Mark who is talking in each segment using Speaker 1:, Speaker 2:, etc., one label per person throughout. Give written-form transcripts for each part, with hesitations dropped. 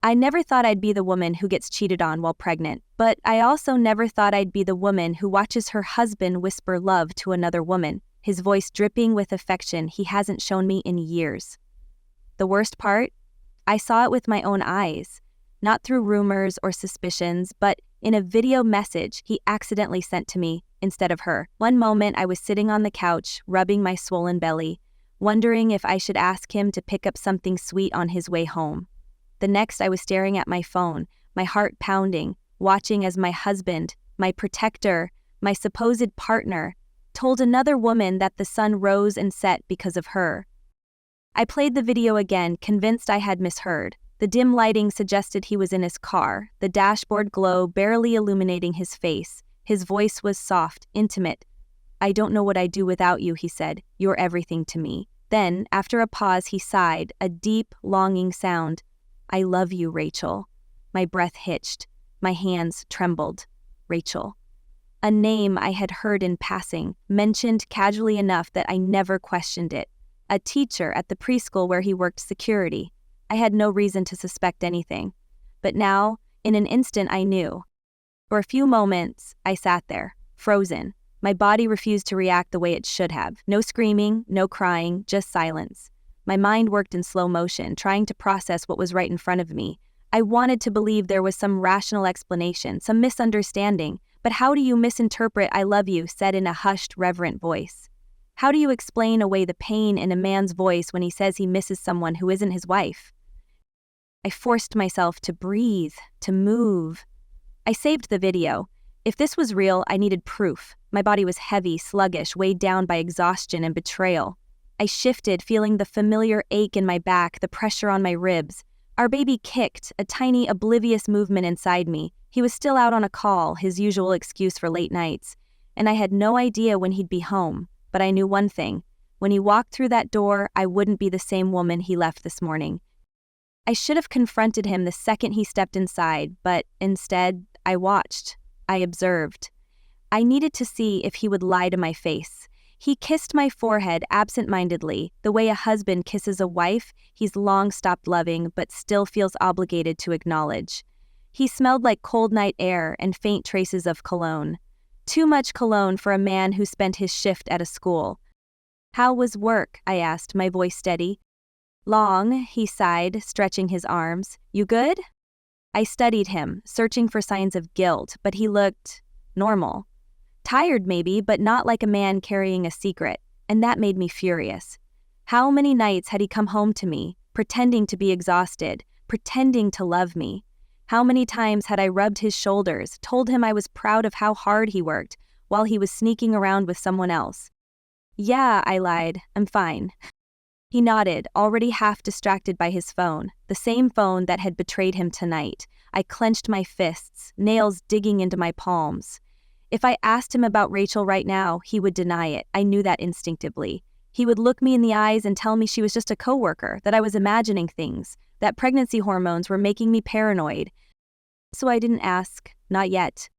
Speaker 1: I never thought I'd be the woman who gets cheated on while pregnant, but I also never thought I'd be the woman who watches her husband whisper love to another woman, his voice dripping with affection he hasn't shown me in years. The worst part? I saw it with my own eyes, not through rumors or suspicions, but in a video message he accidentally sent to me instead of her. One moment I was sitting on the couch, rubbing my swollen belly, wondering if I should ask him to pick up something sweet on his way home. The next I was staring at my phone, my heart pounding, watching as my husband, my protector, my supposed partner, told another woman that the sun rose and set because of her. I played the video again, convinced I had misheard. The dim lighting suggested he was in his car, the dashboard glow barely illuminating his face. His voice was soft, intimate. "I don't know what I'd do without you," he said. "You're everything to me." Then, after a pause, he sighed, a deep, longing sound. "I love you, Rachel." My breath hitched. My hands trembled. Rachel. A name I had heard in passing, mentioned casually enough that I never questioned it. A teacher at the preschool where he worked security. I had no reason to suspect anything. But now, in an instant, I knew. For a few moments, I sat there, frozen. My body refused to react the way it should have. No screaming, no crying, just silence. My mind worked in slow motion, trying to process what was right in front of me. I wanted to believe there was some rational explanation, some misunderstanding. But how do you misinterpret "I love you" said in a hushed, reverent voice? How do you explain away the pain in a man's voice when he says he misses someone who isn't his wife? I forced myself to breathe, to move. I saved the video. If this was real, I needed proof. My body was heavy, sluggish, weighed down by exhaustion and betrayal. I shifted, feeling the familiar ache in my back, the pressure on my ribs. Our baby kicked, a tiny, oblivious movement inside me. He was still out on a call, his usual excuse for late nights. And I had no idea when he'd be home. But I knew one thing. When he walked through that door, I wouldn't be the same woman he left this morning. I should have confronted him the second he stepped inside, but instead, I watched. I observed. I needed to see if he would lie to my face. He kissed my forehead absent-mindedly, the way a husband kisses a wife he's long stopped loving but still feels obligated to acknowledge. He smelled like cold night air and faint traces of cologne. Too much cologne for a man who spent his shift at a school. "How was work?" I asked, my voice steady. "Long," he sighed, stretching his arms. "You good?" I studied him, searching for signs of guilt, but he looked normal. Tired maybe, but not like a man carrying a secret, and that made me furious. How many nights had he come home to me, pretending to be exhausted, pretending to love me? How many times had I rubbed his shoulders, told him I was proud of how hard he worked, while he was sneaking around with someone else? "Yeah," I lied, "I'm fine." He nodded, already half distracted by his phone, the same phone that had betrayed him tonight. I clenched my fists, nails digging into my palms. If I asked him about Rachel right now, he would deny it. I knew that instinctively. He would look me in the eyes and tell me she was just a coworker, that I was imagining things, that pregnancy hormones were making me paranoid. So I didn't ask, not yet.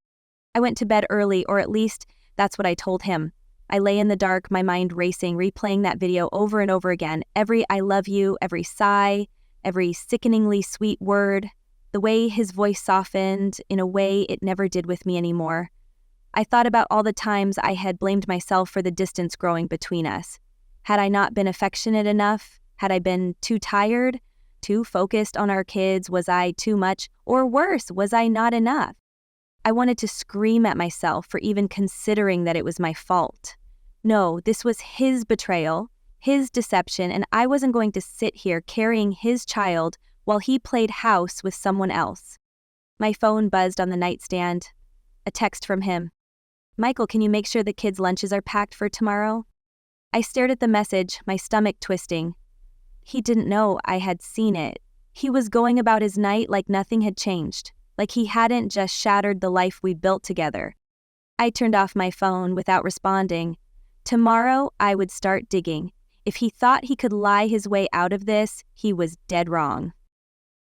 Speaker 1: I went to bed early, or at least that's what I told him. I lay in the dark, my mind racing, replaying that video over and over again. Every "I love you," every sigh, every sickeningly sweet word. The way his voice softened in a way it never did with me anymore. I thought about all the times I had blamed myself for the distance growing between us. Had I not been affectionate enough? Had I been too tired? Too focused on our kids? Was I too much? Or worse, was I not enough? I wanted to scream at myself for even considering that it was my fault. No, this was his betrayal, his deception, and I wasn't going to sit here carrying his child while he played house with someone else. My phone buzzed on the nightstand. A text from him. "Michael, can you make sure the kids' lunches are packed for tomorrow?" I stared at the message, my stomach twisting. He didn't know I had seen it. He was going about his night like nothing had changed, like he hadn't just shattered the life we built together. I turned off my phone without responding. Tomorrow, I would start digging. If he thought he could lie his way out of this, he was dead wrong.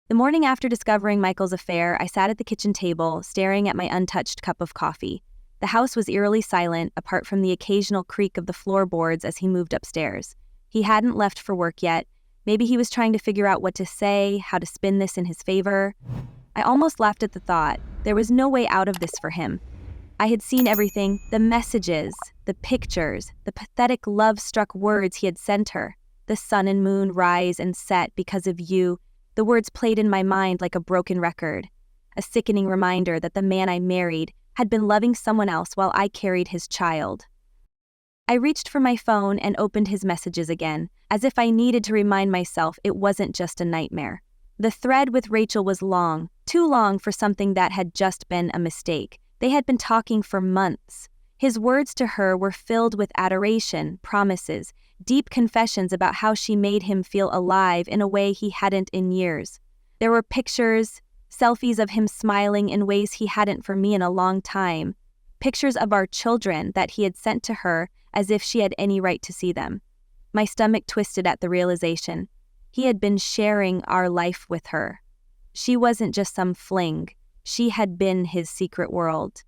Speaker 1: The morning after discovering Michael's affair, I sat at the kitchen table, staring at my untouched cup of coffee. The house was eerily silent, apart from the occasional creak of the floorboards as he moved upstairs. He hadn't left for work yet, Maybe he was trying to figure out what to say, how to spin this in his favor. I almost laughed at the thought. There was no way out of this for him. I had seen everything, the messages, the pictures, the pathetic love-struck words he had sent her. The sun and moon rise and set because of you. The words played in my mind like a broken record. A sickening reminder that the man I married had been loving someone else while I carried his child. I reached for my phone and opened his messages again, as if I needed to remind myself it wasn't just a nightmare. The thread with Rachel was long, too long for something that had just been a mistake. They had been talking for months. His words to her were filled with adoration, promises, deep confessions about how she made him feel alive in a way he hadn't in years. There were pictures, selfies of him smiling in ways he hadn't for me in a long time. Pictures of our children that he had sent to her as if she had any right to see them. My stomach twisted at the realization. He had been sharing our life with her. She wasn't just some fling. She had been his secret world.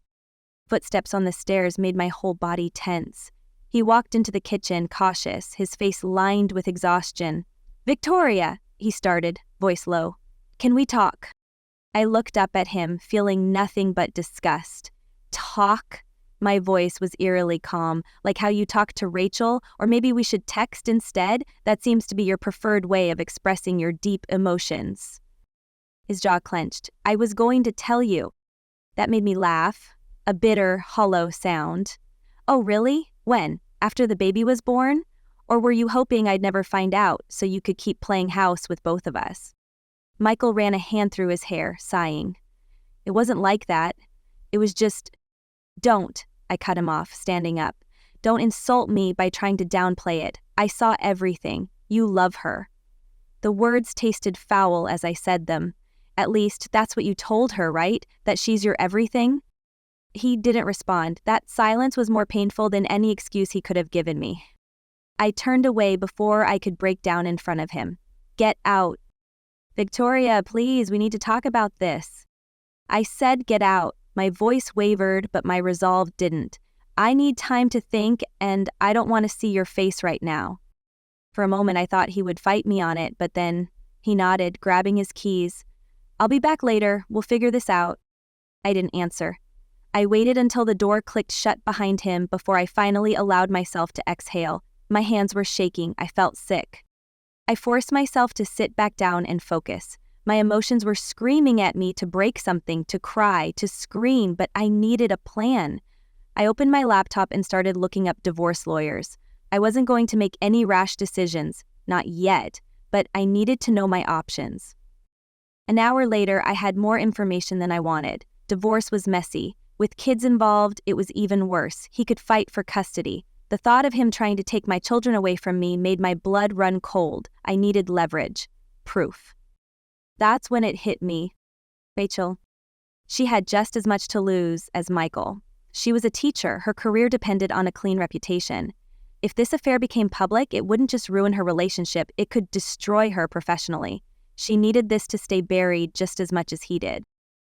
Speaker 1: Footsteps on the stairs made my whole body tense. He walked into the kitchen, cautious, his face lined with exhaustion. "Victoria," he started, voice low. "Can we talk?" I looked up at him, feeling nothing but disgust. Talk? My voice was eerily calm, like how you talk to Rachel, or maybe we should text instead? That seems to be your preferred way of expressing your deep emotions. His jaw clenched. "I was going to tell you." That made me laugh, a bitter, hollow sound. "Oh, really? When? After the baby was born? Or were you hoping I'd never find out so you could keep playing house with both of us?" Michael ran a hand through his hair, sighing. "It wasn't like that. It was just..." "Don't," I cut him off, standing up. "Don't insult me by trying to downplay it. I saw everything. You love her." The words tasted foul as I said them. "At least, that's what you told her, right? That she's your everything?" He didn't respond. That silence was more painful than any excuse he could have given me. I turned away before I could break down in front of him. "Get out." "Victoria, please, we need to talk about this." I said get out. My voice wavered, but my resolve didn't. "I need time to think, and I don't want to see your face right now." For a moment I thought he would fight me on it, but then he nodded, grabbing his keys. "I'll be back later. We'll figure this out." I didn't answer. I waited until the door clicked shut behind him before I finally allowed myself to exhale. My hands were shaking. I felt sick. I forced myself to sit back down and focus. My emotions were screaming at me to break something, to cry, to scream, but I needed a plan. I opened my laptop and started looking up divorce lawyers. I wasn't going to make any rash decisions, not yet, but I needed to know my options. An hour later, I had more information than I wanted. Divorce was messy. With kids involved, it was even worse. He could fight for custody. The thought of him trying to take my children away from me made my blood run cold. I needed leverage. Proof. That's when it hit me. Rachel. She had just as much to lose as Michael. She was a teacher. Her career depended on a clean reputation. If this affair became public, it wouldn't just ruin her relationship, it could destroy her professionally. She needed this to stay buried just as much as he did.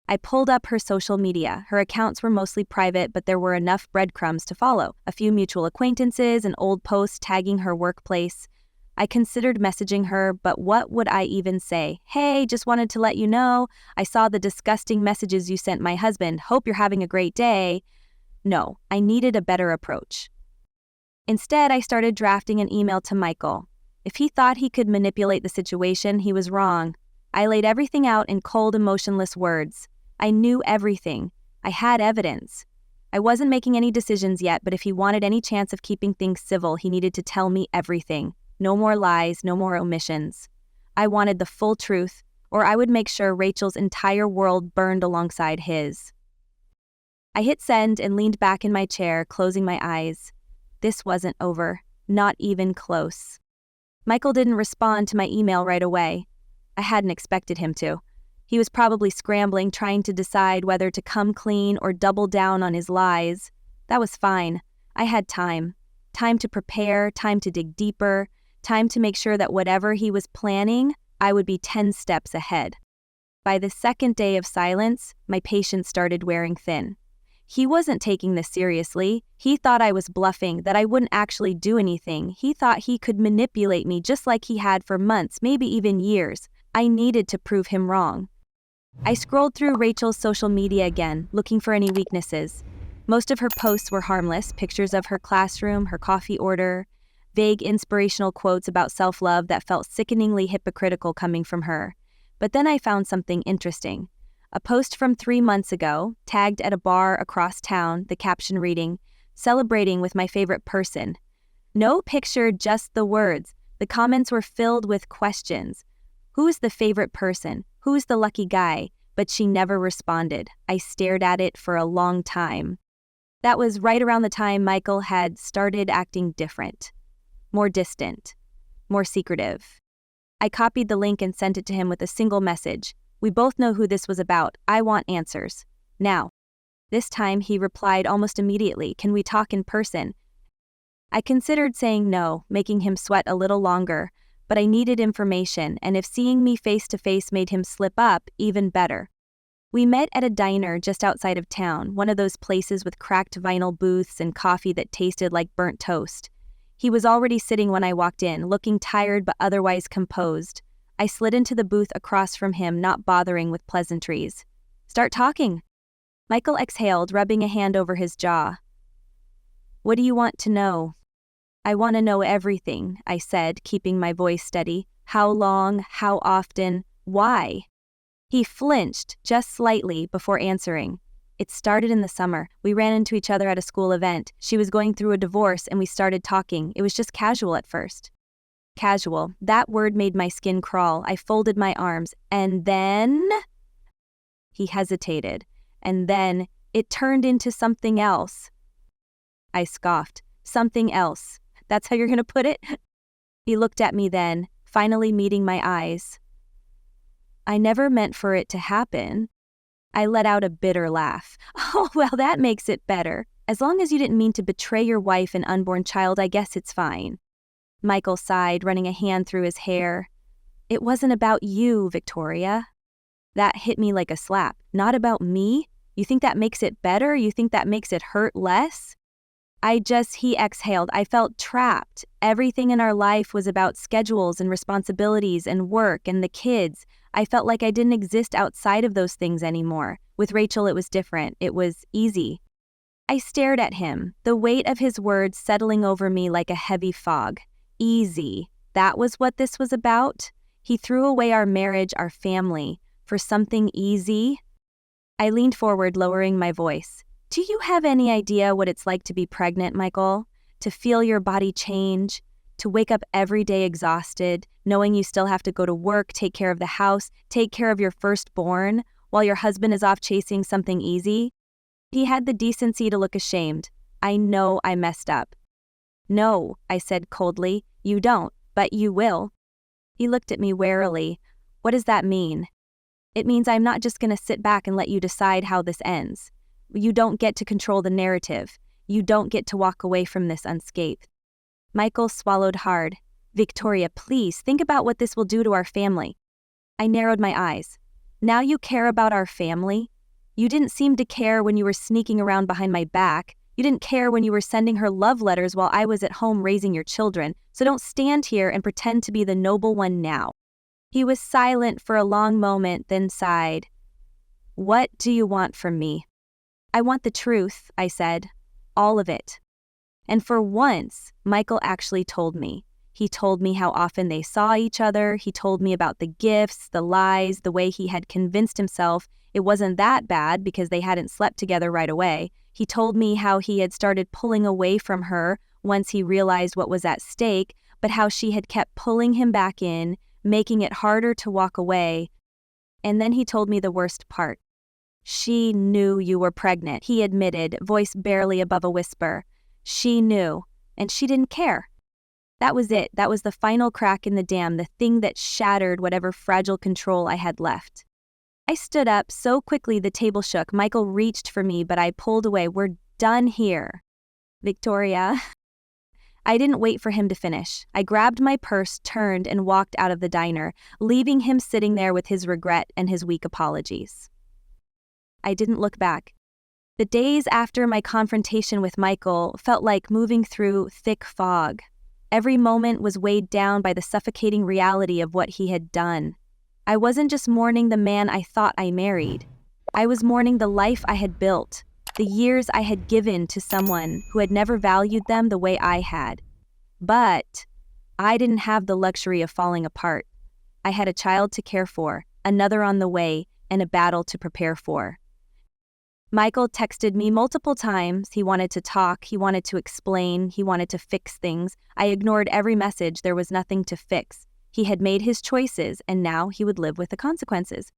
Speaker 1: I pulled up her social media. Her accounts were mostly private, but there were enough breadcrumbs to follow. A few mutual acquaintances, an old post tagging her workplace. I considered messaging her, but what would I even say? "Hey, just wanted to let you know, I saw the disgusting messages you sent my husband. Hope you're having a great day." No, I needed a better approach. Instead, I started drafting an email to Michael. If he thought he could manipulate the situation, he was wrong. I laid everything out in cold, emotionless words. I knew everything. I had evidence. I wasn't making any decisions yet, but if he wanted any chance of keeping things civil, he needed to tell me everything. No more lies, no more omissions. I wanted the full truth, or I would make sure Rachel's entire world burned alongside his. I hit send and leaned back in my chair, closing my eyes. This wasn't over, not even close. Michael didn't respond to my email right away. I hadn't expected him to. He was probably scrambling, trying to decide whether to come clean or double down on his lies. That was fine. I had time. Time to prepare, time to dig deeper, time to make sure that whatever he was planning, I would be 10 steps ahead. By the second day of silence, my patience started wearing thin. He wasn't taking this seriously. He thought I was bluffing, that I wouldn't actually do anything. He thought he could manipulate me just like he had for months, maybe even years. I needed to prove him wrong. I scrolled through Rachel's social media again, looking for any weaknesses. Most of her posts were harmless, pictures of her classroom, her coffee order, vague inspirational quotes about self-love that felt sickeningly hypocritical coming from her. But then I found something interesting. A post from 3 months ago, tagged at a bar across town, the caption reading, "Celebrating with my favorite person." No picture, just the words. The comments were filled with questions. Who's the favorite person? Who's the lucky guy? But she never responded. I stared at it for a long time. That was right around the time Michael had started acting different. More distant. More secretive. I copied the link and sent it to him with a single message. "We both know who this was about. I want answers. Now." This time he replied almost immediately, "Can we talk in person?" I considered saying no, making him sweat a little longer, but I needed information, and if seeing me face to face made him slip up, even better. We met at a diner just outside of town, one of those places with cracked vinyl booths and coffee that tasted like burnt toast. He was already sitting when I walked in, looking tired but otherwise composed. I slid into the booth across from him, not bothering with pleasantries. "Start talking." Michael exhaled, rubbing a hand over his jaw. "What do you want to know?" "I want to know everything," I said, keeping my voice steady. "How long? How often? Why?" He flinched just slightly before answering. "It started in the summer. We ran into each other at a school event. She was going through a divorce and we started talking. It was just casual at first." Casual. That word made my skin crawl. I folded my arms. "And then?" He hesitated. "And then it turned into something else." I scoffed. "Something else. That's how you're gonna put it?" He looked at me then, finally meeting my eyes. "I never meant for it to happen." I let out a bitter laugh. "Oh, well, that makes it better. As long as you didn't mean to betray your wife and unborn child, I guess it's fine." Michael sighed, running a hand through his hair. "It wasn't about you, Victoria." That hit me like a slap. "Not about me? You think that makes it better? You think that makes it hurt less?" He exhaled. I felt trapped. Everything in our life was about schedules and responsibilities and work and the kids. I felt like I didn't exist outside of those things anymore. With Rachel, it was different. It was easy. I stared at him, the weight of his words settling over me like a heavy fog. Easy. That was what this was about? He threw away our marriage, our family, for something easy? I leaned forward, lowering my voice. "Do you have any idea what it's like to be pregnant, Michael? To feel your body change? To wake up every day exhausted, knowing you still have to go to work, take care of the house, take care of your firstborn, while your husband is off chasing something easy?" He had the decency to look ashamed. I know I messed up. "No," I said coldly, "you don't, but you will." He looked at me warily. "What does that mean?" "It means I'm not just going to sit back and let you decide how this ends. You don't get to control the narrative. You don't get to walk away from this unscathed." Michael swallowed hard. "Victoria, please, think about what this will do to our family." I narrowed my eyes. "Now you care about our family? You didn't seem to care when you were sneaking around behind my back. You didn't care when you were sending her love letters while I was at home raising your children, so don't stand here and pretend to be the noble one now." He was silent for a long moment, then sighed. "What do you want from me?" "I want the truth," I said. "All of it." And for once, Michael actually told me. He told me how often they saw each other. He told me about the gifts, the lies, the way he had convinced himself it wasn't that bad because they hadn't slept together right away. He told me how he had started pulling away from her once he realized what was at stake, but how she had kept pulling him back in, making it harder to walk away. And then he told me the worst part. "She knew you were pregnant," he admitted, voice barely above a whisper. "She knew, and she didn't care." That was it. That was the final crack in the dam, the thing that shattered whatever fragile control I had left. I stood up so quickly the table shook. Michael reached for me, but I pulled away. "We're done here." "Victoria." I didn't wait for him to finish. I grabbed my purse, turned, and walked out of the diner, leaving him sitting there with his regret and his weak apologies. I didn't look back. The days after my confrontation with Michael felt like moving through thick fog. Every moment was weighed down by the suffocating reality of what he had done. I wasn't just mourning the man I thought I married. I was mourning the life I had built, the years I had given to someone who had never valued them the way I had. But I didn't have the luxury of falling apart. I had a child to care for, another on the way, and a battle to prepare for. Michael texted me multiple times. He wanted to talk, he wanted to explain, he wanted to fix things. I ignored every message. There was nothing to fix. He had made his choices, and now he would live with the consequences.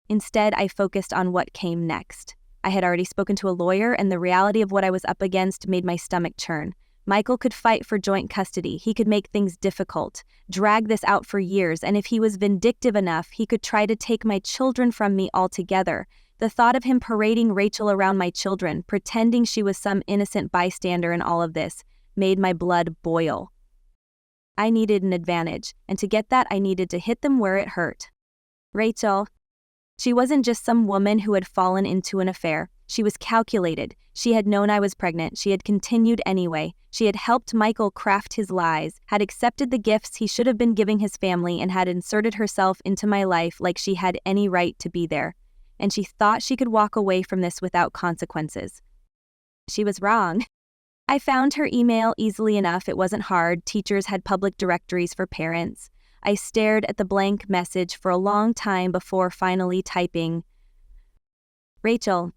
Speaker 1: Instead, I focused on what came next. I had already spoken to a lawyer, and the reality of what I was up against made my stomach churn. Michael could fight for joint custody. He could make things difficult, drag this out for years, and if he was vindictive enough, he could try to take my children from me altogether. The thought of him parading Rachel around my children, pretending she was some innocent bystander in all of this, made my blood boil. I needed an advantage, and to get that, I needed to hit them where it hurt. Rachel. She wasn't just some woman who had fallen into an affair. She was calculated. She had known I was pregnant. She had continued anyway. She had helped Michael craft his lies, had accepted the gifts he should have been giving his family, and had inserted herself into my life like she had any right to be there. And she thought she could walk away from this without consequences. She was wrong. I found her email easily enough. It wasn't hard. Teachers had public directories for parents. I stared at the blank message for a long time before finally typing, Rachel,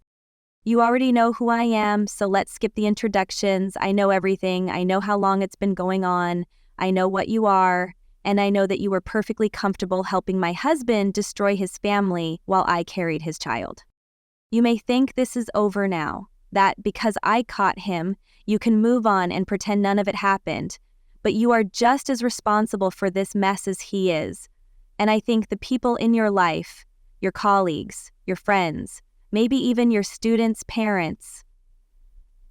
Speaker 1: you already know who I am, so let's skip the introductions. I know everything. I know how long it's been going on. I know what you are. And I know that you were perfectly comfortable helping my husband destroy his family while I carried his child. You may think this is over now, that because I caught him, you can move on and pretend none of it happened, but you are just as responsible for this mess as he is. And I think the people in your life, your colleagues, your friends, maybe even your students' parents,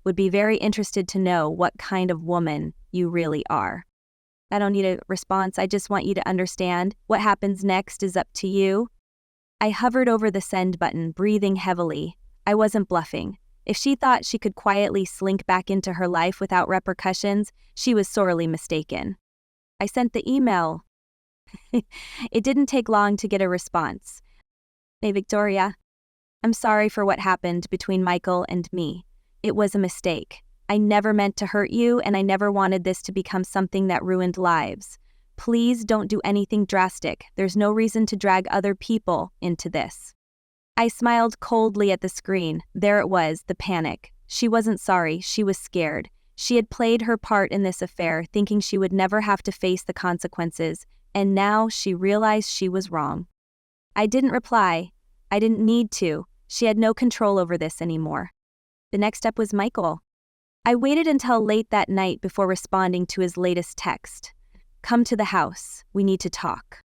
Speaker 1: would be very interested to know what kind of woman you really are. I don't need a response. I just want you to understand what happens next is up to you. I hovered over the send button, breathing heavily. I wasn't bluffing. If she thought she could quietly slink back into her life without repercussions, she was sorely mistaken. I sent the email. It didn't take long to get a response. Hey, Victoria. I'm sorry for what happened between Michael and me. It was a mistake. I never meant to hurt you, and I never wanted this to become something that ruined lives. Please don't do anything drastic. There's no reason to drag other people into this. I smiled coldly at the screen. There it was, the panic. She wasn't sorry, she was scared. She had played her part in this affair, thinking she would never have to face the consequences, and now she realized she was wrong. I didn't reply. I didn't need to. She had no control over this anymore. The next step was Michael. I waited until late that night before responding to his latest text. Come to the house. We need to talk.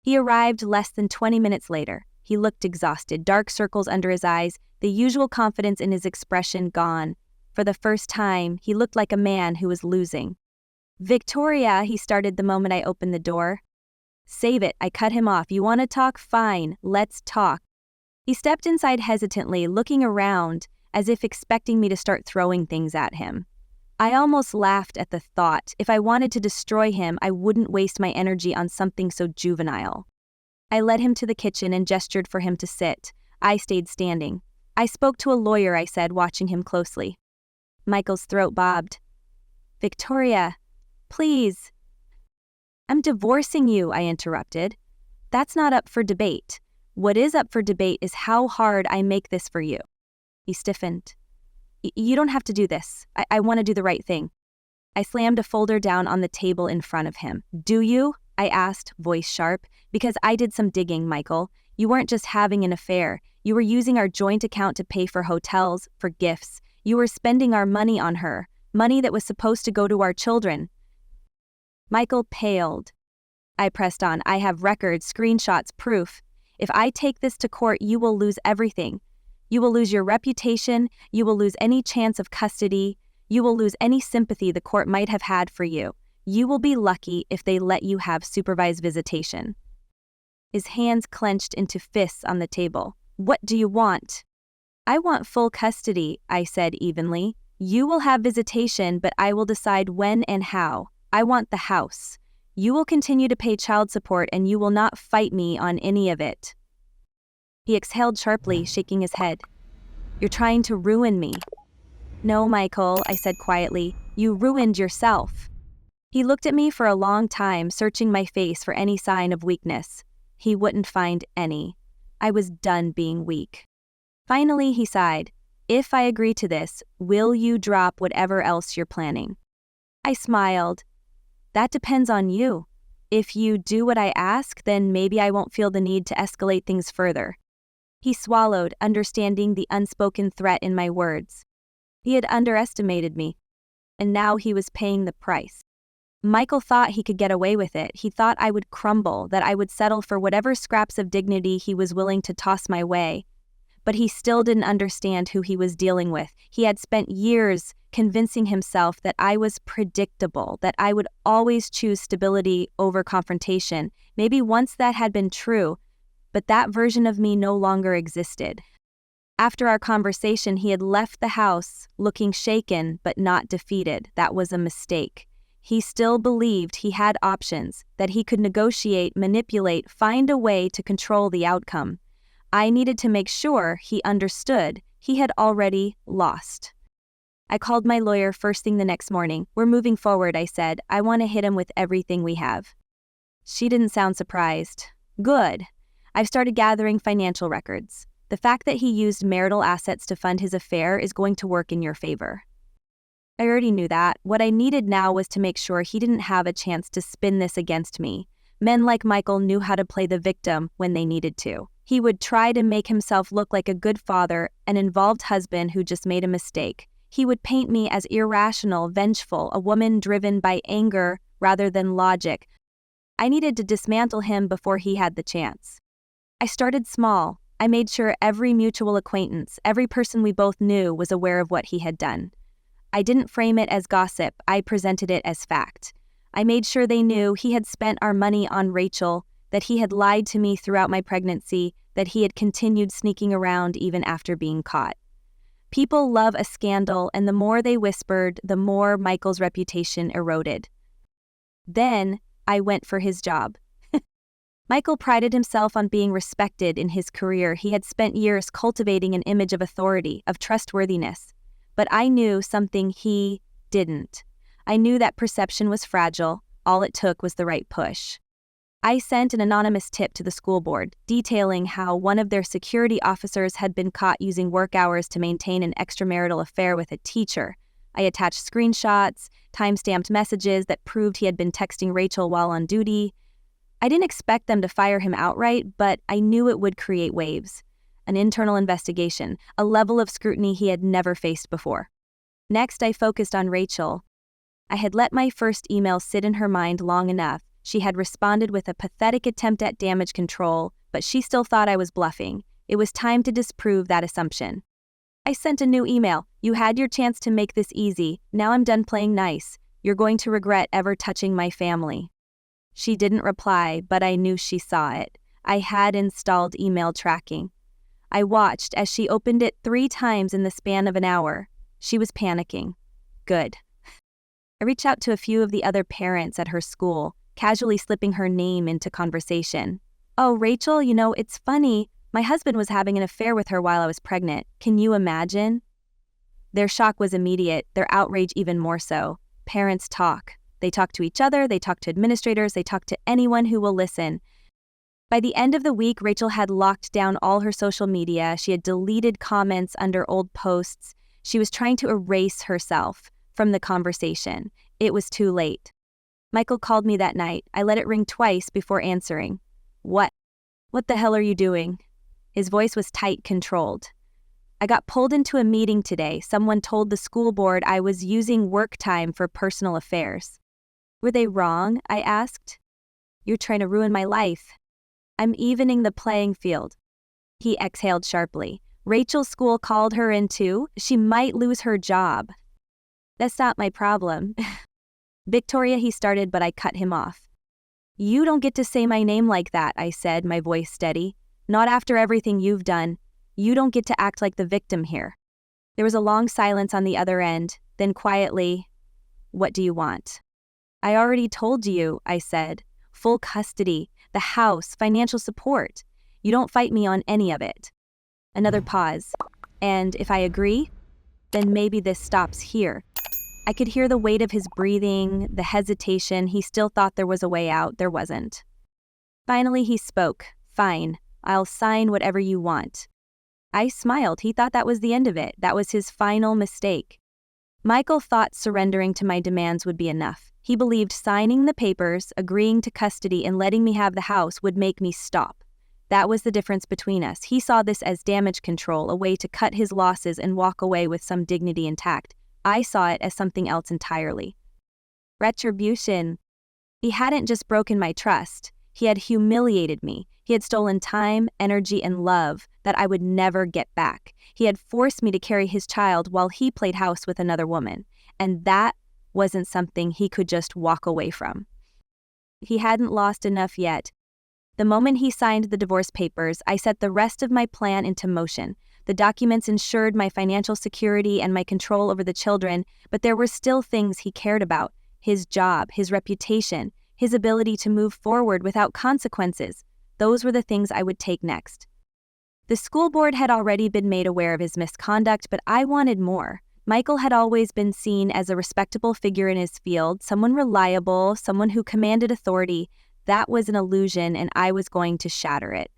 Speaker 1: He arrived less than 20 minutes later. He looked exhausted, dark circles under his eyes, the usual confidence in his expression gone. For the first time, he looked like a man who was losing. Victoria, he started the moment I opened the door. Save it, I cut him off. You want to talk? Fine, let's talk. He stepped inside hesitantly, looking around, as if expecting me to start throwing things at him. I almost laughed at the thought. If I wanted to destroy him, I wouldn't waste my energy on something so juvenile. I led him to the kitchen and gestured for him to sit. I stayed standing. I spoke to a lawyer, I said, watching him closely. Michael's throat bobbed. Victoria, please. I'm divorcing you, I interrupted. That's not up for debate. What is up for debate is how hard I make this for you. He stiffened. You don't have to do this. I want to do the right thing. I slammed a folder down on the table in front of him. Do you? I asked, voice sharp. Because I did some digging, Michael. You weren't just having an affair. You were using our joint account to pay for hotels, for gifts. You were spending our money on her, money that was supposed to go to our children. Michael paled. I pressed on. I have records, screenshots, proof. If I take this to court, you will lose everything. You will lose your reputation, you will lose any chance of custody, you will lose any sympathy the court might have had for you. You will be lucky if they let you have supervised visitation. His hands clenched into fists on the table. What do you want? I want full custody, I said evenly. You will have visitation, but I will decide when and how. I want the house. You will continue to pay child support and you will not fight me on any of it. He exhaled sharply, shaking his head. You're trying to ruin me. No, Michael, I said quietly. You ruined yourself. He looked at me for a long time, searching my face for any sign of weakness. He wouldn't find any. I was done being weak. Finally, he sighed. If I agree to this, will you drop whatever else you're planning? I smiled. That depends on you. If you do what I ask, then maybe I won't feel the need to escalate things further. He swallowed, understanding the unspoken threat in my words. He had underestimated me, and now he was paying the price. Michael thought he could get away with it. He thought I would crumble, that I would settle for whatever scraps of dignity he was willing to toss my way. But he still didn't understand who he was dealing with. He had spent years convincing himself that I was predictable, that I would always choose stability over confrontation. Maybe once that had been true, but that version of me no longer existed. After our conversation, he had left the house, looking shaken but not defeated. That was a mistake. He still believed he had options, that he could negotiate, manipulate, find a way to control the outcome. I needed to make sure he understood he had already lost. I called my lawyer first thing the next morning. We're moving forward, I said. I want to hit him with everything we have. She didn't sound surprised. Good. I've started gathering financial records. The fact that he used marital assets to fund his affair is going to work in your favor. I already knew that. What I needed now was to make sure he didn't have a chance to spin this against me. Men like Michael knew how to play the victim when they needed to. He would try to make himself look like a good father, an involved husband who just made a mistake. He would paint me as irrational, vengeful, a woman driven by anger rather than logic. I needed to dismantle him before he had the chance. I started small. I made sure every mutual acquaintance, every person we both knew, was aware of what he had done. I didn't frame it as gossip, I presented it as fact. I made sure they knew he had spent our money on Rachel, that he had lied to me throughout my pregnancy, that he had continued sneaking around even after being caught. People love a scandal, and the more they whispered, the more Michael's reputation eroded. Then I went for his job. Michael prided himself on being respected in his career. He had spent years cultivating an image of authority, of trustworthiness. But I knew something he didn't. I knew that perception was fragile. All it took was the right push. I sent an anonymous tip to the school board, detailing how one of their security officers had been caught using work hours to maintain an extramarital affair with a teacher. I attached screenshots, time-stamped messages that proved he had been texting Rachel while on duty. I didn't expect them to fire him outright, but I knew it would create waves. An internal investigation, a level of scrutiny he had never faced before. Next, I focused on Rachel. I had let my first email sit in her mind long enough. She had responded with a pathetic attempt at damage control, but she still thought I was bluffing. It was time to disprove that assumption. I sent a new email. You had your chance to make this easy. Now I'm done playing nice. You're going to regret ever touching my family. She didn't reply, but I knew she saw it. I had installed email tracking. I watched as she opened it 3 times in the span of an hour. She was panicking. Good. I reached out to a few of the other parents at her school, casually slipping her name into conversation. Oh, Rachel, it's funny. My husband was having an affair with her while I was pregnant. Can you imagine? Their shock was immediate, their outrage even more so. Parents talk. They talk to each other, they talk to administrators, they talk to anyone who will listen. By the end of the week, Rachel had locked down all her social media. She had deleted comments under old posts. She was trying to erase herself from the conversation. It was too late. Michael called me that night. I let it ring twice before answering. What the hell are you doing? His voice was tight, controlled. I got pulled into a meeting today. Someone told the school board I was using work time for personal affairs. Were they wrong? I asked. You're trying to ruin my life. I'm evening the playing field. He exhaled sharply. Rachel's school called her in too. She might lose her job. That's not my problem. Victoria, he started, but I cut him off. You don't get to say my name like that, I said, my voice steady. Not after everything you've done. You don't get to act like the victim here. There was a long silence on the other end, then quietly, "What do you want?" "I already told you," I said. "Full custody, the house, financial support. You don't fight me on any of it." Another pause. "And if I agree, then maybe this stops here." I could hear the weight of his breathing, the hesitation. He still thought there was a way out. There wasn't. Finally, he spoke. "Fine, I'll sign whatever you want." I smiled. He thought that was the end of it. That was his final mistake. Michael thought surrendering to my demands would be enough. He believed signing the papers, agreeing to custody, and letting me have the house would make me stop. That was the difference between us. He saw this as damage control, a way to cut his losses and walk away with some dignity intact. I saw it as something else entirely. Retribution. He hadn't just broken my trust. He had humiliated me. He had stolen time, energy, and love that I would never get back. He had forced me to carry his child while he played house with another woman. And that wasn't something he could just walk away from. He hadn't lost enough yet. The moment he signed the divorce papers, I set the rest of my plan into motion. The documents ensured my financial security and my control over the children, but there were still things he cared about: his job, his reputation, his ability to move forward without consequences. Those were the things I would take next. The school board had already been made aware of his misconduct, but I wanted more. Michael had always been seen as a respectable figure in his field, someone reliable, someone who commanded authority. That was an illusion, and I was going to shatter it.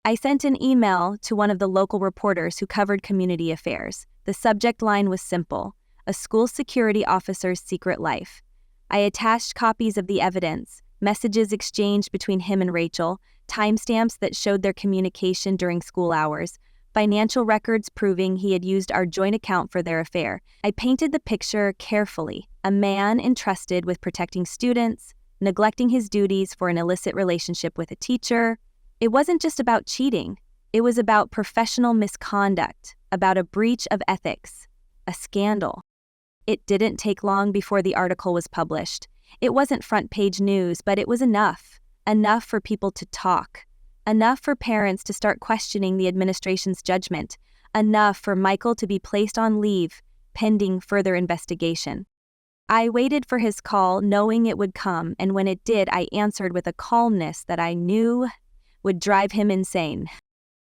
Speaker 1: I sent an email to one of the local reporters who covered community affairs. The subject line was simple: a school security officer's secret life. I attached copies of the evidence, messages exchanged between him and Rachel, timestamps that showed their communication during school hours, financial records proving he had used our joint account for their affair. I painted the picture carefully: a man entrusted with protecting students, neglecting his duties for an illicit relationship with a teacher. It wasn't just about cheating. It was about professional misconduct, about a breach of ethics, a scandal. It didn't take long before the article was published. It wasn't front-page news, but it was enough for people to talk, enough for parents to start questioning the administration's judgment, enough for Michael to be placed on leave, pending further investigation. I waited for his call, knowing it would come, and when it did, I answered with a calmness that I knew would drive him insane.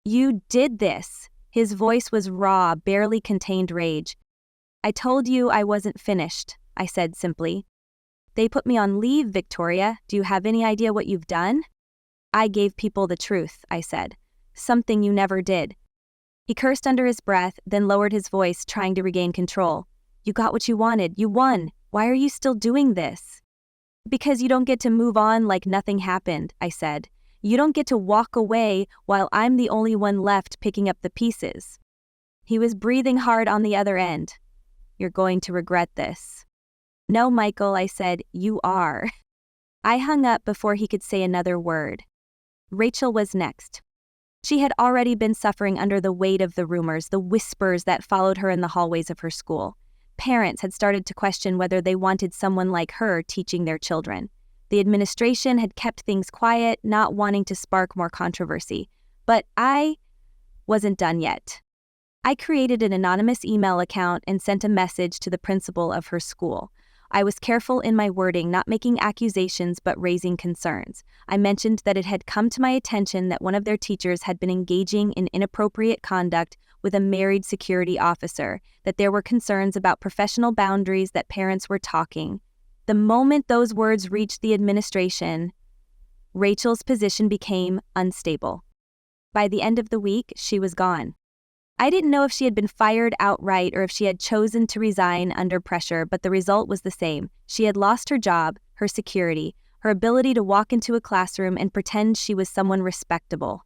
Speaker 1: "You did this." His voice was raw, barely contained rage. "I told you I wasn't finished," I said simply. "They put me on leave, Victoria. Do you have any idea what you've done?" "I gave people the truth," I said. "Something you never did." He cursed under his breath, then lowered his voice, trying to regain control. "You got what you wanted. You won. Why are you still doing this?" "Because you don't get to move on like nothing happened," I said. "You don't get to walk away while I'm the only one left picking up the pieces." He was breathing hard on the other end. "You're going to regret this." "No, Michael," I said, "you are." I hung up before he could say another word. Rachel was next. She had already been suffering under the weight of the rumors, the whispers that followed her in the hallways of her school. Parents had started to question whether they wanted someone like her teaching their children. The administration had kept things quiet, not wanting to spark more controversy. But I wasn't done yet. I created an anonymous email account and sent a message to the principal of her school. I was careful in my wording, not making accusations but raising concerns. I mentioned that it had come to my attention that one of their teachers had been engaging in inappropriate conduct with a married security officer, that there were concerns about professional boundaries, that parents were talking. The moment those words reached the administration, Rachel's position became unstable. By the end of the week, she was gone. I didn't know if she had been fired outright or if she had chosen to resign under pressure, but the result was the same. She had lost her job, her security, her ability to walk into a classroom and pretend she was someone respectable.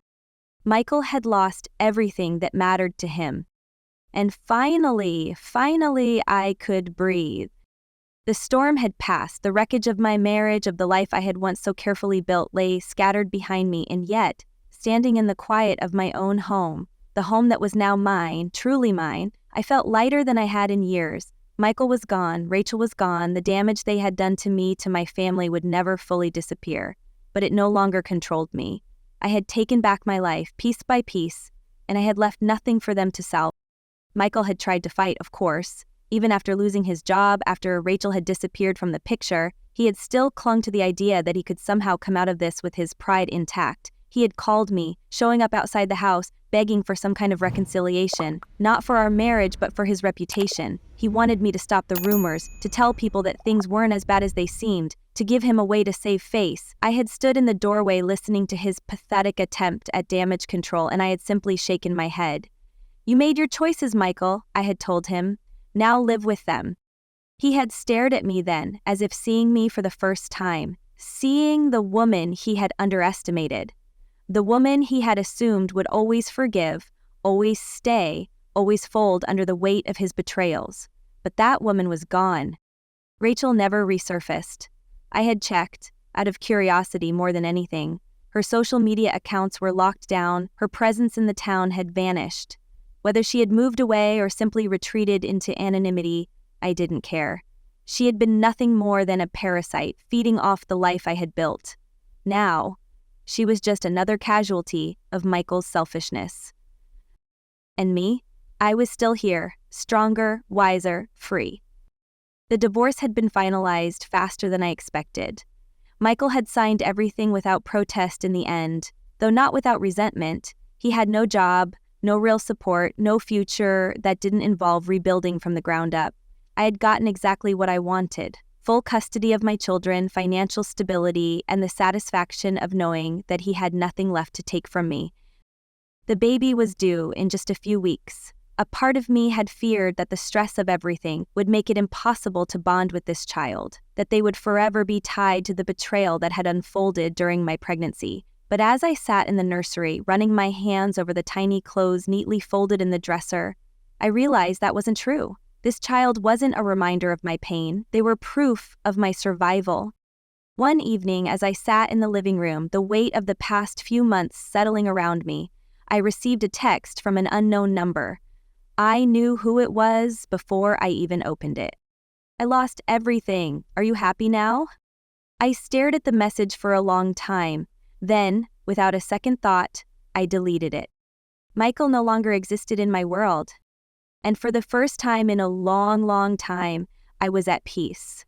Speaker 1: Michael had lost everything that mattered to him. And finally, I could breathe. The storm had passed. The wreckage of my marriage, of the life I had once so carefully built, lay scattered behind me, and yet, standing in the quiet of my own home, the home that was now mine, truly mine, I felt lighter than I had in years. Michael was gone, Rachel was gone, the damage they had done to me, to my family, would never fully disappear. But it no longer controlled me. I had taken back my life, piece by piece, and I had left nothing for them to salvage. Michael had tried to fight, of course. Even after losing his job, after Rachel had disappeared from the picture, he had still clung to the idea that he could somehow come out of this with his pride intact. He had called me, showing up outside the house, begging for some kind of reconciliation, not for our marriage but for his reputation. He wanted me to stop the rumors, to tell people that things weren't as bad as they seemed, to give him a way to save face. I had stood in the doorway listening to his pathetic attempt at damage control, and I had simply shaken my head. "You made your choices, Michael," I had told him. "Now live with them." He had stared at me then, as if seeing me for the first time, seeing the woman he had underestimated. The woman he had assumed would always forgive, always stay, always fold under the weight of his betrayals. But that woman was gone. Rachel never resurfaced. I had checked, out of curiosity more than anything. Her social media accounts were locked down, her presence in the town had vanished. Whether she had moved away or simply retreated into anonymity, I didn't care. She had been nothing more than a parasite, feeding off the life I had built. Now, she was just another casualty of Michael's selfishness. And me? I was still here, stronger, wiser, free. The divorce had been finalized faster than I expected. Michael had signed everything without protest in the end, though not without resentment. He had no job, no real support, no future that didn't involve rebuilding from the ground up. I had gotten exactly what I wanted: full custody of my children, financial stability, and the satisfaction of knowing that he had nothing left to take from me. The baby was due in just a few weeks. A part of me had feared that the stress of everything would make it impossible to bond with this child, that they would forever be tied to the betrayal that had unfolded during my pregnancy. But as I sat in the nursery, running my hands over the tiny clothes neatly folded in the dresser, I realized that wasn't true. This child wasn't a reminder of my pain. They were proof of my survival. One evening, as I sat in the living room, the weight of the past few months settling around me, I received a text from an unknown number. I knew who it was before I even opened it. "I lost everything. Are you happy now?" I stared at the message for a long time. Then, without a second thought, I deleted it. Michael no longer existed in my world. And for the first time in a long, long time, I was at peace.